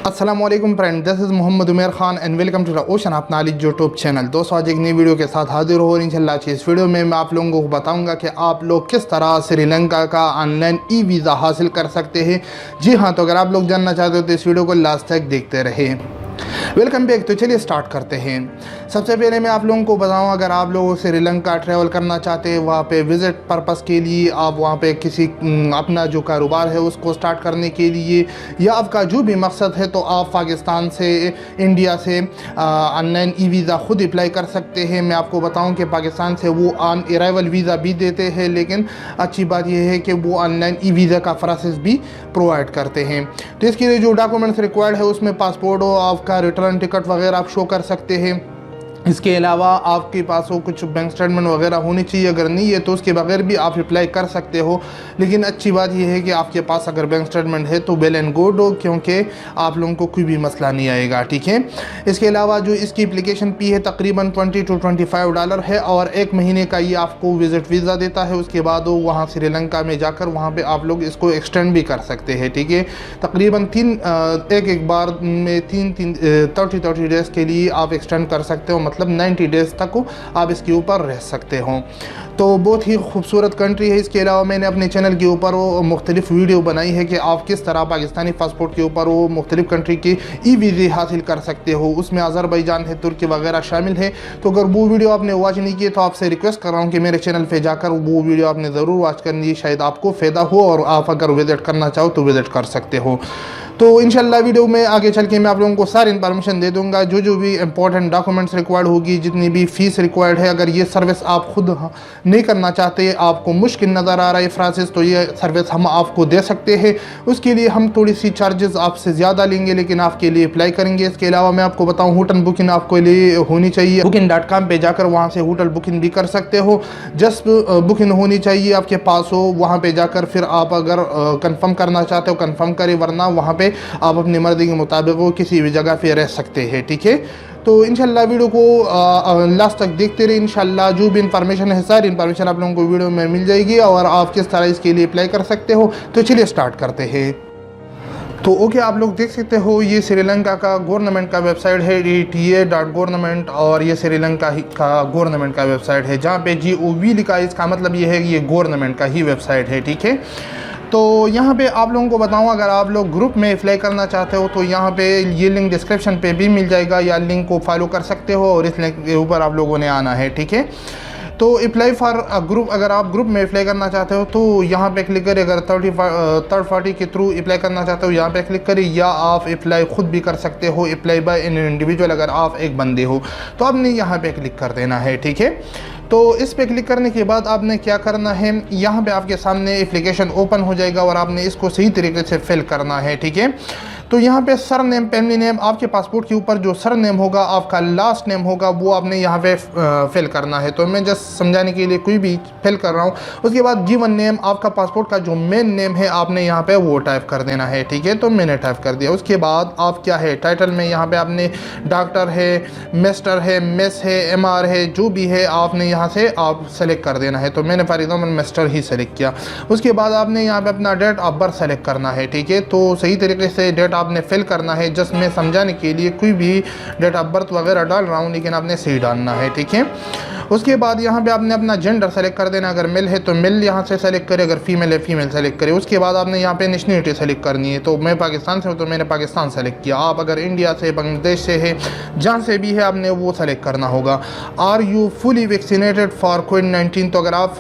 अस्सलामुअलैकुम friend, this is Mohammad Umar Khan and welcome to the ocean अपना YouTube channel. दोस्तों, आज एक नई वीडियो के साथ हाजिर हो इंशाल्लाह। इस वीडियो में मैं आप लोगों को बताऊंगा कि आप लोग किस तरह श्रीलंका का ऑनलाइन ई वीज़ा हासिल कर सकते हैं। जी हाँ, तो अगर आप लोग जानना चाहते हो तो इस वीडियो को लास्ट तक देखते रहें। Welcome back. तो चलिए स्टार्ट करते हैं। सबसे पहले मैं आप लोगों को बताऊं, अगर आप लोग श्रीलंका ट्रैवल करना चाहते हैं, वहाँ पे विज़िट पर्पस के लिए, आप वहाँ पे किसी अपना जो कारोबार है उसको स्टार्ट करने के लिए, या आपका जो भी मकसद है, तो आप पाकिस्तान से, इंडिया से ऑनलाइन ई वीज़ा खुद अप्लाई कर सकते हैं। मैं आपको बताऊं कि पाकिस्तान से वो ऑन अराइवल वीज़ा भी देते हैं, लेकिन अच्छी बात यह है कि वो ऑनलाइन ई वीज़ा का प्रोसेस भी प्रोवाइड करते हैं। तो इसके लिए जो डॉक्यूमेंट्स रिक्वायर्ड है उसमें पासपोर्ट हो, आपका रिटर्न टिकट वगैरह आप शो कर सकते हैं। इसके अलावा आपके पास वो कुछ बैंक स्टेटमेंट वगैरह होनी चाहिए। अगर नहीं है तो उसके बगैर भी आप अप्लाई कर सकते हो, लेकिन अच्छी बात यह है कि आपके पास अगर बैंक स्टेटमेंट है तो वेल एंड गुड हो, क्योंकि आप लोगों को कोई भी मसला नहीं आएगा। ठीक है। इसके अलावा जो इसकी एप्लीकेशन फ़ी है तकरीबन $20 to $25 है, और एक महीने का ये आपको विज़िट वीज़ा देता है। उसके बाद वो वहाँ श्रीलंका में जाकर वहाँ पर आप लोग इसको एक्सटेंड भी कर सकते हैं। ठीक है। तकरीबन एक बार में 30 डेज़ के लिए आप एक्सटेंड कर सकते हो, मतलब 90 डेज़ तक आप इसके ऊपर रह सकते हो। तो बहुत ही खूबसूरत कंट्री है। इसके अलावा मैंने अपने चैनल के ऊपर वो मुख्तलिफ वीडियो बनाई है कि आप किस तरह पाकिस्तानी पासपोर्ट के ऊपर वो मुख्तलिफ कंट्री की ई वीज़े हासिल कर सकते हो। उसमें अज़रबैजान है, तुर्की वगैरह शामिल है। तो अगर वो वीडियो आपने वॉच नहीं किए तो आपसे रिक्वेस्ट कर रहा हूँ कि मेरे चैनल पर जाकर वो वीडियो आपने ज़रूर वॉच करनी है, शायद आपको फ़ायदा हो और आप अगर विज़िट करना चाहो तो विज़िट कर सकते हो। तो इंशाल्लाह वीडियो में आगे चल के मैं आप लोगों को सारी इन्फॉर्मेशन दे दूंगा, जो भी इंपॉर्टेंट डॉक्यूमेंट्स रिक्वायर्ड होगी, जितनी भी फ़ीस रिक्वायर्ड है। अगर ये सर्विस आप खुद नहीं करना चाहते, आपको मुश्किल नज़र आ रहा है प्रोसेस, तो ये सर्विस हम आपको दे सकते हैं। उसके लिए हम थोड़ी सी चार्जेस आपसे ज़्यादा लेंगे, लेकिन आपके लिए अप्लाई करेंगे। इसके अलावा मैं आपको बताऊँ, होटल बुकिंग आपके लिए होनी चाहिए। booking.com पे जाकर वहाँ से होटल बुकिंग भी कर सकते हो। जस्ट बुकिंग होनी चाहिए आपके पास हो। वहाँ पर जाकर फिर आप अगर कन्फर्म करना चाहते हो कन्फर्म करें, वरना वहाँ पे आप अपनी मर्ज़ी के मुताबिक वो किसी भी जगह पे रह सकते हैं। ठीक है। तो इंशाल्लाह वीडियो को लास्ट तक देखते रहे। इंशाल्लाह जो भी इंफॉर्मेशन है, सारी इंफॉर्मेशन आप लोगों को वीडियो में मिल जाएगी, और आप किस तरह इसके लिए अप्लाई कर सकते हो। तो चलिए स्टार्ट करते हैं। तो ओके, आप लोग देख सकते हो ये श्रीलंका का गवर्नमेंट का वेबसाइट है, ETA.government, और ये श्रीलंका का गवर्नमेंट का वेबसाइट है। जहाँ पे GOV लिखा है, इसका मतलब ये है कि ये गवर्नमेंट का ही वेबसाइट है। ठीक है। तो यहाँ पे आप लोगों को बताऊँ, अगर आप लोग ग्रुप में अप्लाई करना चाहते हो तो यहाँ पे ये लिंक डिस्क्रिप्शन पे भी मिल जाएगा, या लिंक को फॉलो कर सकते हो और इस लिंक के ऊपर आप लोगों ने आना है। ठीक है। तो अप्लाई फॉर ग्रुप, अगर आप ग्रुप में अप्लाई करना चाहते हो तो यहाँ पे क्लिक करें। अगर थर्ड पार्टी के थ्रू अप्लाई करना चाहते हो यहाँ पे क्लिक करें, या आप अप्लाई खुद भी कर सकते हो, अप्लाई बाय एन इंडिविजुअल, अगर आप एक बंदे हो तो आपने यहाँ पे क्लिक कर देना है। ठीक है। तो इस पे क्लिक करने के बाद आपने क्या करना है, यहाँ पे आपके सामने एप्लीकेशन ओपन हो जाएगा और आपने इसको सही तरीके से फिल करना है। ठीक है। तो यहाँ पे सर नेम, फैमिली नेम, आपके पासपोर्ट के ऊपर जो सर नेम होगा, आपका लास्ट नेम होगा, वो आपने यहाँ पे फिल करना है। तो मैं जस्ट समझाने के लिए कोई भी फिल कर रहा हूँ। उसके बाद गिवन नेम, आपका पासपोर्ट का जो मेन नेम है, आपने यहाँ पे वो टाइप कर देना है। ठीक है। तो मैंने टाइप कर दिया। उसके बाद आप क्या है, टाइटल में यहाँ पे आपने डॉक्टर है, मिस्टर है, मिस है, MR है, जो भी है आपने यहाँ से आप सेलेक्ट कर देना है। तो मैंने for example mister he select किया। उसके बाद आपने यहाँ पे अपना डेट ऑफ बर्थ सेलेक्ट करना है। ठीक है। तो सही तरीके से डेट आपने फिल करना है। जस्ट मैं समझाने के लिए कोई भी डेट ऑफ बर्थ वगैरह डाल रहा हूँ, लेकिन आपने सही डालना है। ठीक है। उसके बाद यहाँ पे आपने अपना जेंडर सेलेक्ट कर देना। अगर मेल है तो मेल यहाँ से सेलेक्ट करें, अगर फीमेल है फीमेल सेलेक्ट करें। उसके बाद आपने यहाँ पे नेशनलिटी सेलेक्ट करनी है। तो मैं पाकिस्तान से हूँ तो मैंने पाकिस्तान सेलेक्ट किया। आप अगर इंडिया से, बांग्लादेश से है, जहाँ से भी है, आपने वो सेलेक्ट करना होगा। Are you fully vaccinated for कोविड-19, तो अगर आप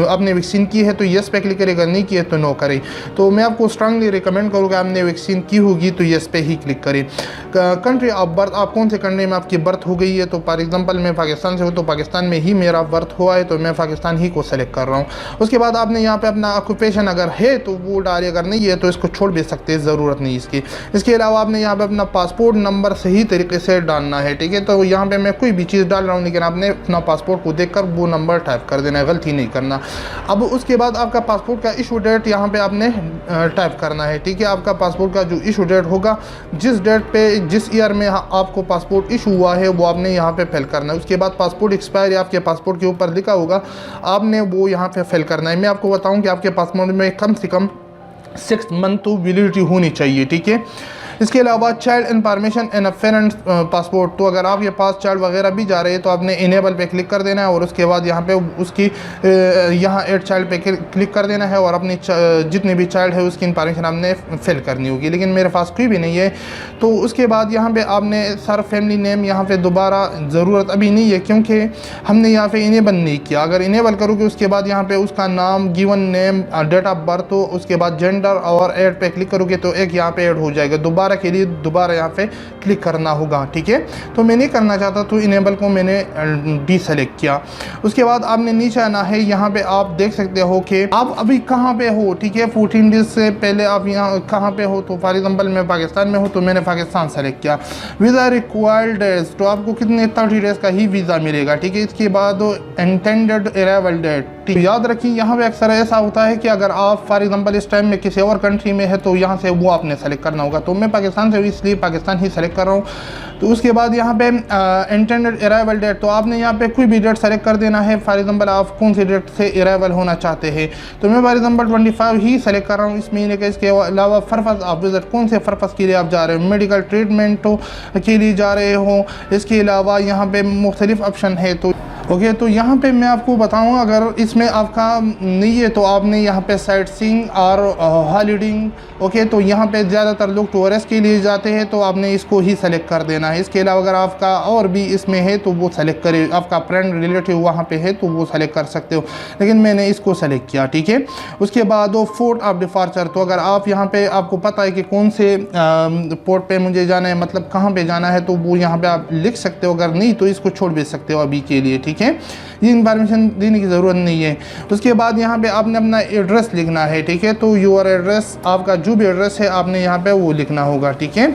आपने वैक्सीन की है तो येस पे क्लिक करें, अगर नहीं की है तो नो करें। तो मैं आपको स्ट्रांगली रिकमेंड करूँगा, आपने वैक्सीन की होगी तो येस पे ही क्लिक करें। कंट्री ऑफ बर्थ, आप कौन से कंट्री में आपकी बर्थ हो गई है। तो फॉर एग्जांपल मैं पाकिस्तान से हूँ तो पाकिस्तान में ही मेरा बर्थ हुआ है, तो मैं पाकिस्तान ही को सेलेक्ट कर रहा हूँ। उसके बाद आपने यहाँ पे अपना ऑक्यूपेशन अगर है तो वो डालिए, अगर नहीं है तो इसको छोड़ भी सकते हैं, ज़रूरत नहीं इसकी। इसके अलावा आपने यहाँ पे अपना पासपोर्ट नंबर सही तरीके से डालना है। ठीक है। तो यहाँ पे मैं कोई भी चीज़ डाल रहा हूँ, लेकिन आपने अपना पासपोर्ट को देख कर वो नंबर टाइप कर देना है, गलती नहीं करना। अब उसके बाद आपका पासपोर्ट का इशू डेट यहाँ पे आपने टाइप करना है। ठीक है। आपका पासपोर्ट का जो इशू डेट होगा, जिस डेट पे, जिस ईयर में आपको पासपोर्ट इशू हुआ है, वो आपने यहाँ पे फिल करना है। उसके बाद पासपोर्ट एक्सपायरी आपके पासपोर्ट के ऊपर लिखा होगा, आपने वो यहाँ पे फिल करना है। मैं आपको बताऊँ कि आपके पासपोर्ट में कम से कम 6 मंथ तो वैलिडिटी होनी चाहिए। ठीक है। इसके अलावा child information in a parents passport, तो अगर आपके पास चाइल्ड वगैरह भी जा रहे हैं तो आपने इनेबल पे क्लिक कर देना है और उसके बाद यहाँ पे उसकी यहाँ ऐड चाइल्ड पे क्लिक कर देना है और अपनी जितने भी चाइल्ड है उसकी इंफॉर्मेशन आपने फिल करनी होगी। लेकिन मेरे पास कोई भी नहीं है, तो उसके बाद यहाँ पे आपने सर फैमिली नेम यहाँ पे दोबारा ज़रूरत अभी नहीं है क्योंकि हमने यहाँ पे इनेबल नहीं किया। अगर इनेबल करोगे उसके बाद यहाँ पे उसका नाम, given name, date of birth, तो उसके बाद जेंडर और ऐड पे क्लिक करोगे तो एक यहाँ पे ऐड हो जाएगा। दोबारा के लिए दोबारा यहाँ पे क्लिक करना होगा, ठीक है। तो मैं नहीं करना चाहता तो इनेबल को मैंने डी सेलेक्ट किया। उसके बाद आपने नीचे आना है, यहाँ पे आप देख सकते हो कि आप अभी कहाँ पे हो, ठीक है। 14 डेज से पहले आप यहाँ कहाँ पे हो, तो फॉर एग्जाम्पल मैं पाकिस्तान में हूँ तो मैंने पाकिस्तान सेलेक्ट किया। वीज़ा रिक्वायर्ड डेज, तो आपको कितने 30 डेज़ का ही वीज़ा मिलेगा, ठीक है। इसके बाद इंटेंडेड अराइवल डेट, याद रखिए यहाँ पे अक्सर ऐसा होता है कि अगर आप फॉर एग्जांपल इस टाइम में किसी और कंट्री में है तो यहाँ से वो आपने सेलेक्ट करना होगा। तो मैं पाकिस्तान से, इसलिए पाकिस्तान ही सेलेक्ट कर रहा हूँ। तो उसके बाद यहाँ पे इंटेंडेड अराइवल डेट, तो आपने यहाँ पे कोई भी डेट सेलेक्ट कर देना है। फॉर एग्जांपल आप कौन सी डेट से अराइवल होना चाहते हैं, तो मैं फॉर एग्जांपल 25 ही सेलेक्ट कर रहा हूँ इस महीने के। इसके अलावा पर्पस ऑफ विजिट, कौन से पर्पस के लिए आप जा रहे हो, मेडिकल ट्रीटमेंट के लिए जा रहे हो। इसके अलावा यहाँ पे मुख्तलिफ ऑप्शन है। तो ओके, तो यहाँ पे मैं आपको बताऊँ, अगर इसमें आपका नहीं है तो आपने यहाँ पे साइट सीइंग और हॉलीडिंग, ओके, तो यहाँ पे ज़्यादातर लोग टूरिस्ट के लिए जाते हैं तो आपने इसको ही सेलेक्ट कर देना है। इसके अलावा अगर आपका और भी इसमें है तो वो सेलेक्ट करे, आपका फ्रेंड रिलेटिव वहाँ पे है तो वो सेलेक्ट कर सकते हो, लेकिन मैंने इसको सेलेक्ट किया, ठीक है। उसके बाद वो पोर्ट ऑफ डिपार्चर, तो अगर आप यहाँ पे आपको पता है कि कौन से पोर्ट पे मुझे जाना है, मतलब कहाँ पे जाना है, तो वो यहाँ पे आप लिख सकते हो। अगर नहीं तो इसको छोड़ भी सकते हो अभी के लिए, ठीक है। ये इन्फॉर्मेशन देने की ज़रूरत नहीं है। उसके बाद यहाँ पे आपने अपना एड्रेस लिखना है, ठीक है। तो योर एड्रेस, आपका जो भी एड्रेस है आपने यहाँ पे वो लिखना होगा, ठीक है।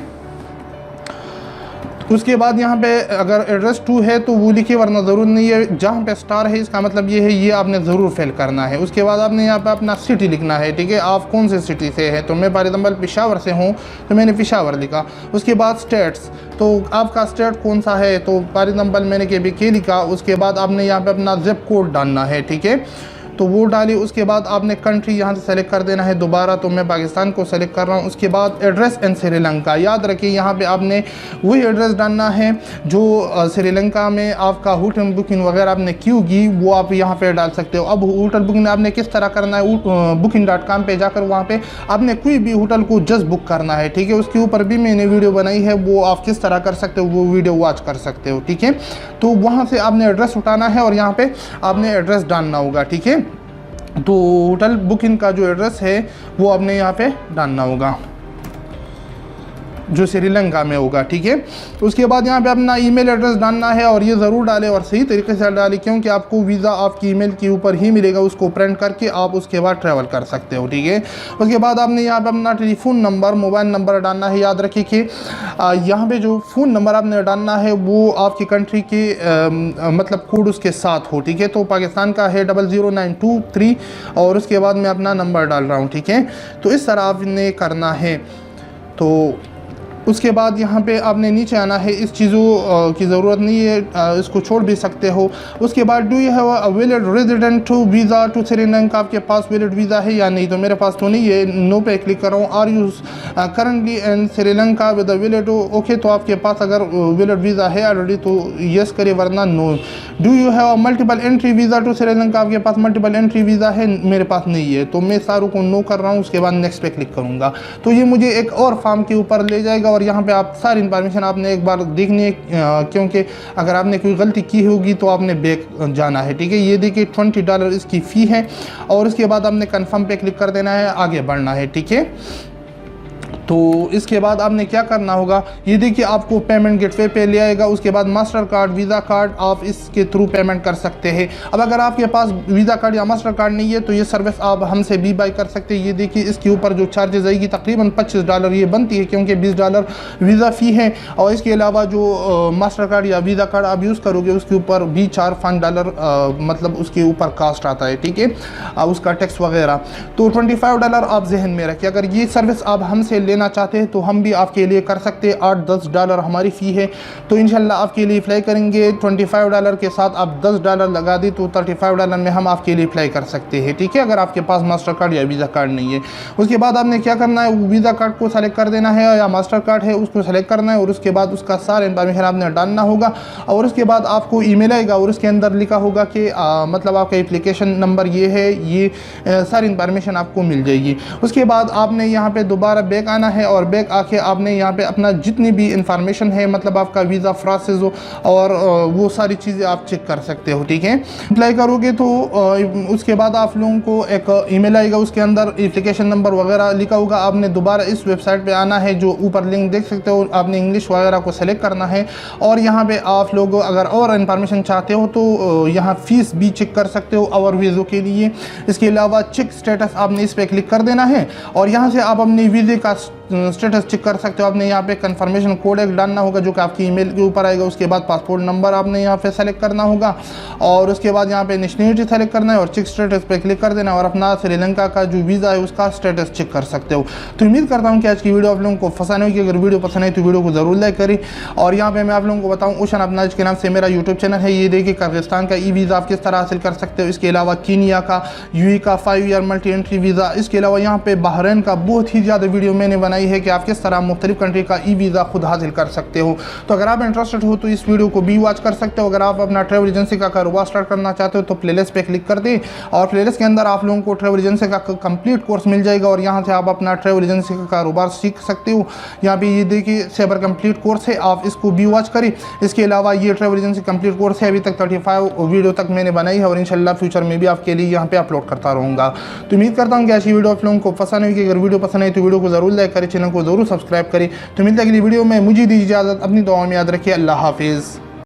उसके बाद यहाँ पे अगर एड्रेस 2 है तो वो लिखिए, वरना ज़रूर नहीं है। जहाँ पे स्टार है इसका मतलब ये है, ये आपने ज़रूर फिल करना है। उसके बाद आपने यहाँ पे अपना सिटी लिखना है, ठीक है। आप कौन से सिटी से है, तो मैं फॉर एग्जाम्पल पेशावर से हूँ तो मैंने पेशावर लिखा। उसके बाद स्टेट्स, तो आपका स्टेट कौन सा है, तो फॉर एग्जाम्पल मैंने के लिखा। उसके बाद आपने यहाँ पर अपना जिप कोड डालना है, ठीक है, तो वो डालिए। उसके बाद आपने कंट्री यहाँ से सेलेक्ट कर देना है दोबारा, तो मैं पाकिस्तान को सेलेक्ट कर रहा हूँ। उसके बाद एड्रेस इन श्रीलंका, याद रखिए यहाँ पे आपने वही एड्रेस डालना है जो श्रीलंका में आपका होटल बुकिंग वगैरह आपने की होगी, वो आप यहाँ पे डाल सकते हो। अब होटल बुकिंग आपने किस तरह करना है, booking.com पे जाकर वहाँ पे आपने कोई भी होटल को जस्ट बुक करना है, ठीक है। उसके ऊपर भी मैंने वीडियो बनाई है, वो आप किस तरह कर सकते हो वो वीडियो वॉच कर सकते हो, ठीक है। तो वहाँ से आपने एड्रेस उठाना है और यहाँ पे आपने एड्रेस डालना होगा, ठीक है। तो होटल बुकिंग का जो एड्रेस है वो आपने यहाँ पे डालना होगा जो श्रीलंका में होगा, ठीक है। उसके बाद यहाँ पे अपना ईमेल एड्रेस डालना है और ये ज़रूर डालें और सही तरीके से डालें, क्योंकि आपको वीज़ा आपकी ईमेल के ऊपर ही मिलेगा। उसको प्रिंट करके आप उसके बाद ट्रैवल कर सकते हो, ठीक है। उसके बाद आपने यहाँ पे अपना टेलीफोन नंबर, मोबाइल नंबर डालना है। याद रखिए कि यहाँ पे जो फ़ोन नंबर आपने डालना है वो आपकी कंट्री के मतलब कोड उसके साथ हो, ठीक है। तो पाकिस्तान का है 00923 और उसके बाद मैं अपना नंबर डाल रहा हूँ, ठीक है। तो इस तरह आपने करना है। तो उसके बाद यहाँ पे आपने नीचे आना है, इस चीज़ों की ज़रूरत नहीं है, इसको छोड़ भी सकते हो। उसके बाद do you have a valid resident visa to Sri Lanka, आपके पास वैलिड वीज़ा है या नहीं, तो मेरे पास तो नहीं है, नो पे क्लिक कर रहा हूँ। Are you currently in Sri Lanka with valid, okay, तो आपके पास अगर वैलिड वीज़ा है ऑलरेडी तो यस करिए, वरना no. Do you have multiple entry visa to Sri Lanka, आपके पास मल्टीपल एंट्री वीज़ा है, मेरे पास नहीं है, तो मैं सारों को नो कर रहा हूँ। उसके बाद नेक्स्ट पे क्लिक करूँगा तो ये मुझे एक और फॉर्म के ऊपर ले जाएगा और यहाँ पे आप सारी इन्फॉर्मेशन आपने एक बार देखनी है, क्योंकि अगर आपने कोई गलती की होगी तो आपने बैक जाना है, ठीक है। ये देखिए $20 इसकी फ़ी है और उसके बाद आपने कंफर्म पे क्लिक कर देना है, आगे बढ़ना है, ठीक है। तो इसके बाद आपने क्या करना होगा, ये देखिए आपको पेमेंट गेटवे पे ले आएगा। उसके बाद मास्टर कार्ड, वीज़ा कार्ड, आप इसके थ्रू पेमेंट कर सकते हैं। अब अगर आपके पास वीज़ा कार्ड या मास्टर कार्ड नहीं है तो ये सर्विस आप हमसे भी बाई कर सकते हैं। ये देखिए इसके ऊपर जो चार्जेस आएगी तकरीबन $25 ये बनती है, क्योंकि $20 वीज़ा फ़ी है और इसके अलावा जो मास्टर कार्ड या वीज़ा कार्ड आप यूज़ करोगे उसके ऊपर भी $4-5 मतलब उसके ऊपर कास्ट आता है, ठीक है, उसका टैक्स वगैरह। तो $25 आप जहन में रखिए। अगर ये सर्विस आप हमसे लेना देना चाहते हैं तो हम भी आपके लिए कर सकते हैं। $8-10 हमारी फ़ी है, तो इंशाल्लाह आपके लिए अप्लाई करेंगे। $25 के साथ आप $10 लगा दी तो $35 में हम आपके लिए अप्लाई कर सकते हैं, ठीक है, अगर आपके पास मास्टर कार्ड या वीज़ा कार्ड नहीं है। उसके बाद आपने क्या करना है, वीज़ा कार्ड को सेलेक्ट कर देना है या मास्टर कार्ड है उसको सेलेक्ट करना है, और उसके बाद उसका सारा इन्फॉर्मेशन आपने डालना होगा। और उसके बाद आपको ईमेल आएगा और उसके अंदर लिखा होगा कि मतलब आपका एप्लीकेशन नंबर ये है, ये सारी इन्फॉर्मेशन आपको मिल जाएगी। उसके बाद आपने यहाँ पे दोबारा बैक आना है और बैक आके आपने यहाँ पे अपना जितनी भी इंफॉर्मेशन है, मतलब आपका वीज़ा प्रोसेस हो और वो सारी चीज़ें आप चेक कर सकते हो, ठीक है। अप्लाई करोगे तो उसके बाद आप लोगों को एक ईमेल आएगा, उसके अंदर एप्लीकेशन नंबर वगैरह लिखा होगा। आपने दोबारा इस वेबसाइट पे आना है, जो ऊपर लिंक देख सकते हो, आपने इंग्लिश वगैरह को सेलेक्ट करना है। और यहाँ पे आप लोग अगर और इन्फॉर्मेशन चाहते हो तो यहाँ फ़ीस भी चेक कर सकते हो और वीज़ो के लिए। इसके अलावा चेक स्टेटस आपने इस पर क्लिक कर देना है और यहाँ से आप अपने वीज़े का स्टेटस चेक कर सकते हो। आपने यहाँ पे कंफर्मेशन कोड एक डालना होगा जो कि आपकी ईमेल के ऊपर आएगा। उसके बाद पासपोर्ट नंबर आपने यहाँ पे सेलेक्ट करना होगा और उसके बाद यहाँ पे नेशनलिटी सेलेक्ट करना है और चेक स्टेटस पे क्लिक कर देना और अपना श्रीलंका का जो वीज़ा है उसका स्टेटस चेक कर सकते हो। तो उम्मीद करता हूँ कि आज की वीडियो आप लोगों को पसंद होगी। अगर वीडियो पसंद है तो वीडियो को ज़रूर लाइक करें। और यहाँ पे मैं आप लोगों को बताऊँ, ओशन अपनाज के नाम से मेरा यूट्यूब चैनल है। ये देखिए कज़ाकिस्तान का ई वीज़ा आप किस तरह हासिल कर सकते हो। इसके अलावा कीनिया का, यूएई का 5 ईयर मल्टी एंट्री वीज़ा। इसके अलावा यहाँ पे बहरीन का बहुत ही ज़्यादा वीडियो मैंने बनाई है कि आप किस तरह मुख्तलिफ कंट्री का ई वीज़ा खुद हासिल कर सकते हो। तो अगर आप इंटरेस्टेड हो तो इस वीडियो को भी वॉच कर सकते हो। अगर आप अपना ट्रैवल एजेंसी का कारोबार स्टार्ट करना चाहते हो तो प्लेलिस्ट पे क्लिक कर दें और प्लेलिस्ट के अंदर आप लोगों को ट्रैवल एजेंसी का कंप्लीट कोर्स मिल जाएगा और यहाँ से आप अपना ट्रैवल एजेंसी का कारोबार सीख सकते हो। यहाँ पे ये देखिए साइबर कंप्लीट कोर्स है, आप इसको भी वॉच करें। इसके अलावा ये ट्रैवल एजेंसी कंप्लीट कोर्स है, अभी तक 35 वीडियो तक मैंने बनाई है और इंशाल्लाह फ्यूचर में भी आपके लिए यहाँ पे अपलोड करता रहूँगा। तो उम्मीद करता हूँ कि ऐसी वीडियो आप लोगों को पसंद होगी। अगर वीडियो पसंद है तो वीडियो को ज़रूर लाइक करें, चैनल को ज़रूर सब्सक्राइब करें। तो मिलता है अगली वीडियो में, मुझे दीजिए इजाज़त, अपनी दुआ में याद रखिए। अल्लाह हाफिज़।